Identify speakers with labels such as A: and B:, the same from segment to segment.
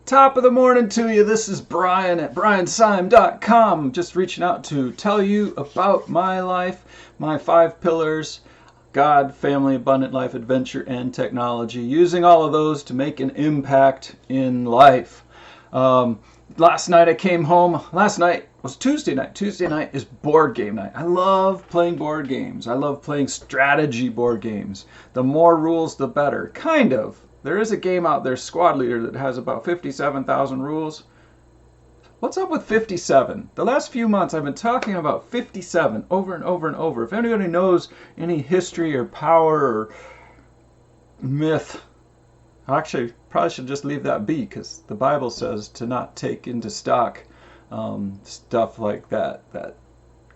A: Top of the morning to you. This is Brian at briansyme.com. Just reaching out to tell you about my life, my 5 pillars: God, family, abundant life, adventure, and technology. Using all of those to make an impact in life. Last night I came home. Last night was Tuesday night. Tuesday night is board game night. I love playing board games. I love playing strategy board games. The more rules, the better. Kind of. There is a game out there, Squad Leader, that has about 57,000 rules. What's up with 57? The last few months I've been talking about 57 over and over and over. If anybody knows any history or power or myth, actually probably should just leave that be, because the Bible says to not take into stock stuff like that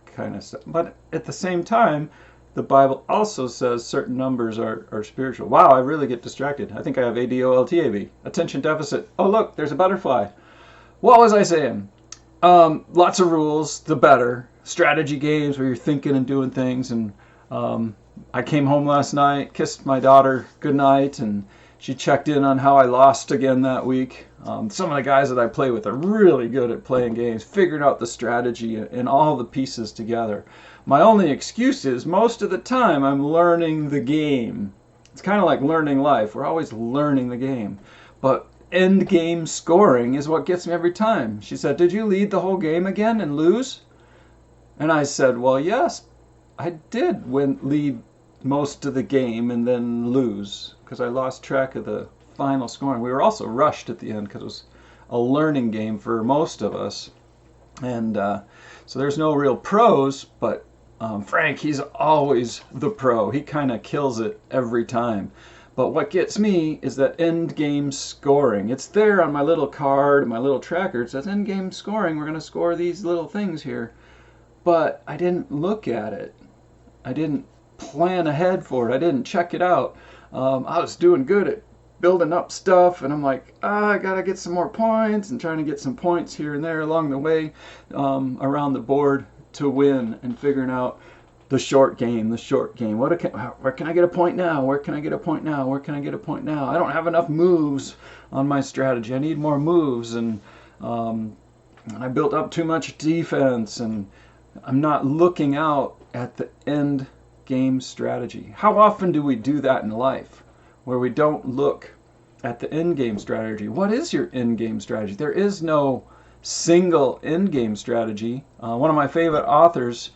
A: kind of stuff. But at the same time, the Bible also says certain numbers are spiritual. Wow, I really get distracted. I think I have ADOLTAB, attention deficit. Oh look, there's a butterfly. What was I saying? Lots of rules, the better. Strategy games where you're thinking and doing things. And I came home last night, kissed my daughter goodnight, and she checked in on how I lost again that week. Some of the guys that I play with are really good at playing games, figuring out the strategy and all the pieces together. My only excuse is most of the time I'm learning the game. It's kind of like learning life. We're always learning the game. But end game scoring is what gets me every time. She said, "Did you lead the whole game again and lose?" And I said, "Well, yes, I did lead most of the game and then lose, because I lost track of the final scoring." We were also rushed at the end because it was a learning game for most of us. And so there's no real pros, but Frank, he's always the pro. He kind of kills it every time. But what gets me is that end game scoring. It's there on my little card, my little tracker. It says end game scoring. We're going to score these little things here. But I didn't look at it. I didn't plan ahead for it. I didn't check it out. I was doing good at building up stuff, and I'm like, I gotta get some more points, and trying to get some points here and there along the way around the board to win, and figuring out the short game. Where can I get a point now? Where can I get a point now? Where can I get a point now? I don't have enough moves on my strategy. I need more moves, and I built up too much defense, and I'm not looking out at the end game strategy. How often do we do that in life, where we don't look at the end game strategy? What is your end game strategy? There is no single end game strategy. One of my favorite authors,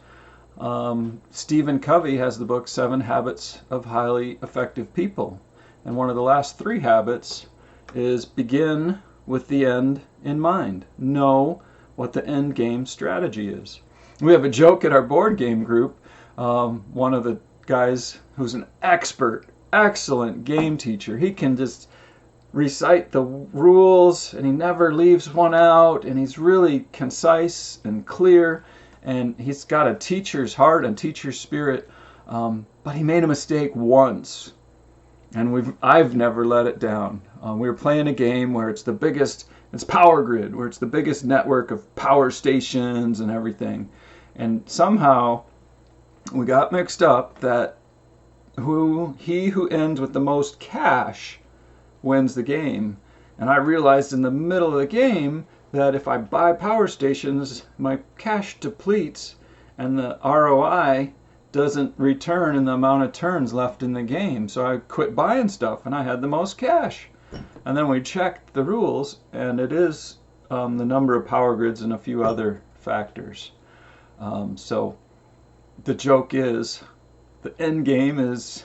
A: Stephen Covey, has the book 7 Habits of Highly Effective People. And one of the last 3 habits is begin with the end in mind. Know what the end game strategy is. We have a joke at our board game group. One of the guys who's an excellent game teacher, he can just recite the rules and he never leaves one out, and he's really concise and clear, and he's got a teacher's heart and teacher's spirit, but he made a mistake once, and I've never let it down. We were playing a game where it's Power Grid, where it's the biggest network of power stations and everything, and somehow we got mixed up that he who ends with the most cash wins the game. And I realized in the middle of the game that if I buy power stations, my cash depletes and the ROI doesn't return in the amount of turns left in the game. So I quit buying stuff, and I had the most cash. And then we checked the rules, and it is the number of power grids and a few other factors. So the joke is the end game is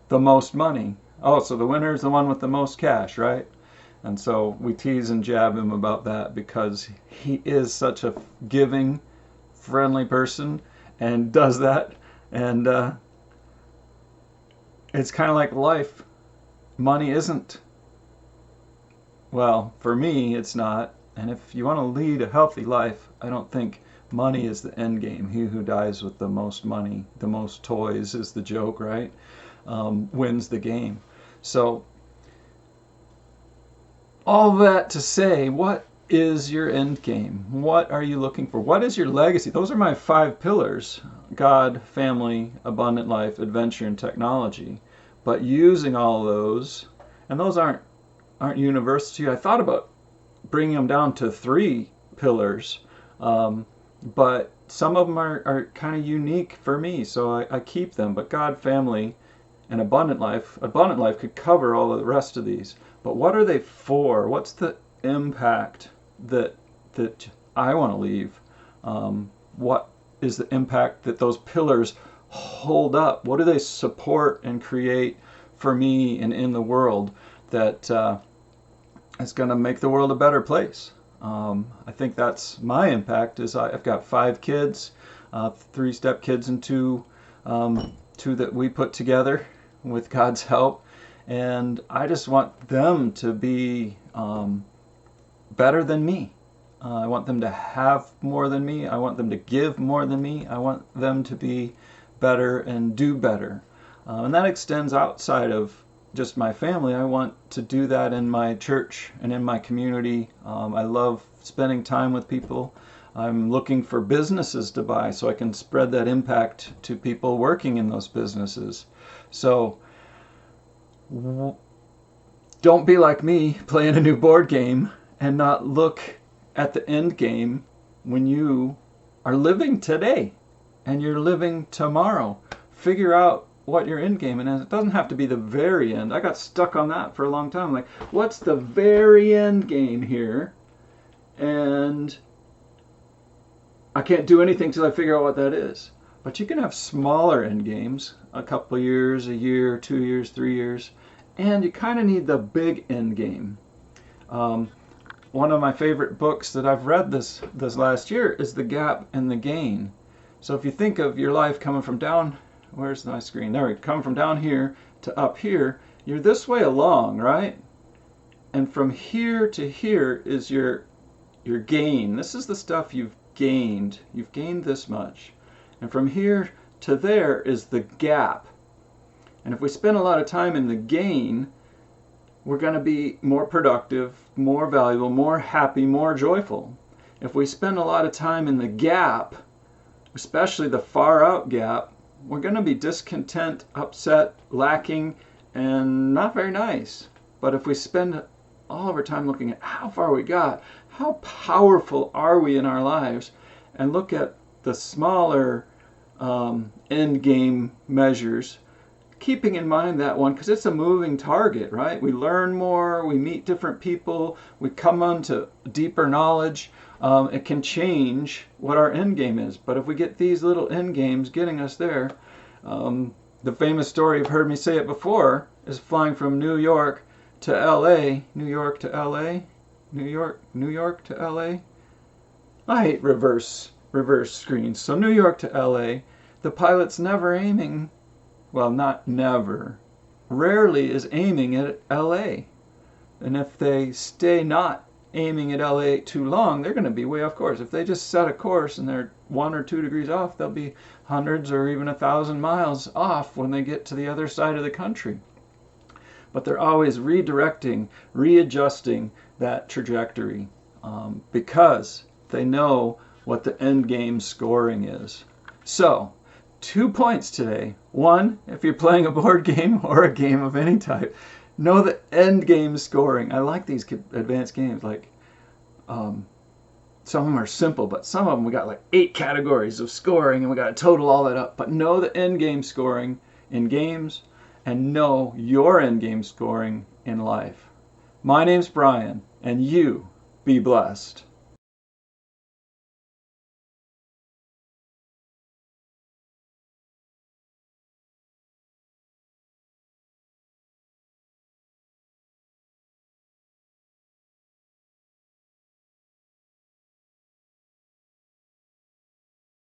A: the most money. Oh, so the winner is the one with the most cash, right? And so we tease and jab him about that, because he is such a giving, friendly person and does that. And it's kind of like life. Money isn't. Well, for me, it's not. And if you want to lead a healthy life, I don't think money is the end game. He who dies with the most money, the most toys is the joke, right? Wins the game. So all that to say, what is your end game? What are you looking for? What is your legacy? Those are my 5 pillars: God, family, abundant life, adventure, and technology. But using all those, and those aren't universal to you. I thought about bringing them down to 3 pillars, but some of them are kind of unique for me, so I keep them. But God, family, and abundant life could cover all of the rest of these. But what are they for? What's the impact that I want to leave? What is the impact that those pillars hold up? What do they support and create for me and in the world that is going to make the world a better place? I think that's my impact. Is I've got 5 kids, 3 step kids and 2 that we put together with God's help, and I just want them to be better than me. I want them to have more than me. I want them to give more than me. I want them to be better and do better. And that extends outside of just my family. I want to do that in my church and in my community. I love spending time with people. I'm looking for businesses to buy so I can spread that impact to people working in those businesses. So don't be like me playing a new board game and not look at the end game when you are living today and you're living tomorrow. Figure out what your end game is. It doesn't have to be the very end. I got stuck on that for a long time. Like, what's the very end game here? And I can't do anything till I figure out what that is. But you can have smaller end games, a couple years, a year, 2 years, 3 years, and you kind of need the big end game. One of my favorite books that I've read this last year is The Gap and the Gain. So if you think of your life coming from down, where's my screen? There we go. Coming from down here to up here, you're this way along, right? And from here to here is your gain. This is the stuff you've gained. You've gained this much. And from here to there is the gap. And if we spend a lot of time in the gain, we're going to be more productive, more valuable, more happy, more joyful. If we spend a lot of time in the gap, especially the far out gap, we're going to be discontent, upset, lacking, and not very nice. But if we spend all of our time looking at how far we got, how powerful are we in our lives, and look at the smaller end game measures, keeping in mind that one, because it's a moving target, right? We learn more, we meet different people, we come on to deeper knowledge. It can change what our end game is. But if we get these little end games getting us there, the famous story, you've heard me say it before, is flying from New York to LA, New York to LA, New York to LA. I hate reverse screens. So New York to LA, the pilot's never aiming, well, not never, rarely is aiming at LA. And if they stay not aiming at LA too long, they're going to be way off course. If they just set a course and they're 1 or 2 degrees off, they'll be hundreds or even 1,000 miles off when they get to the other side of the country. But they're always redirecting, readjusting that trajectory because they know what the end game scoring is. So, 2 points today. 1, if you're playing a board game or a game of any type, know the end game scoring. I like these advanced games. Like, some of them are simple, but some of them we got like 8 categories of scoring, and we got to total all that up. But know the end game scoring in games, and know your end game scoring in life. My name's Brian, and you be blessed.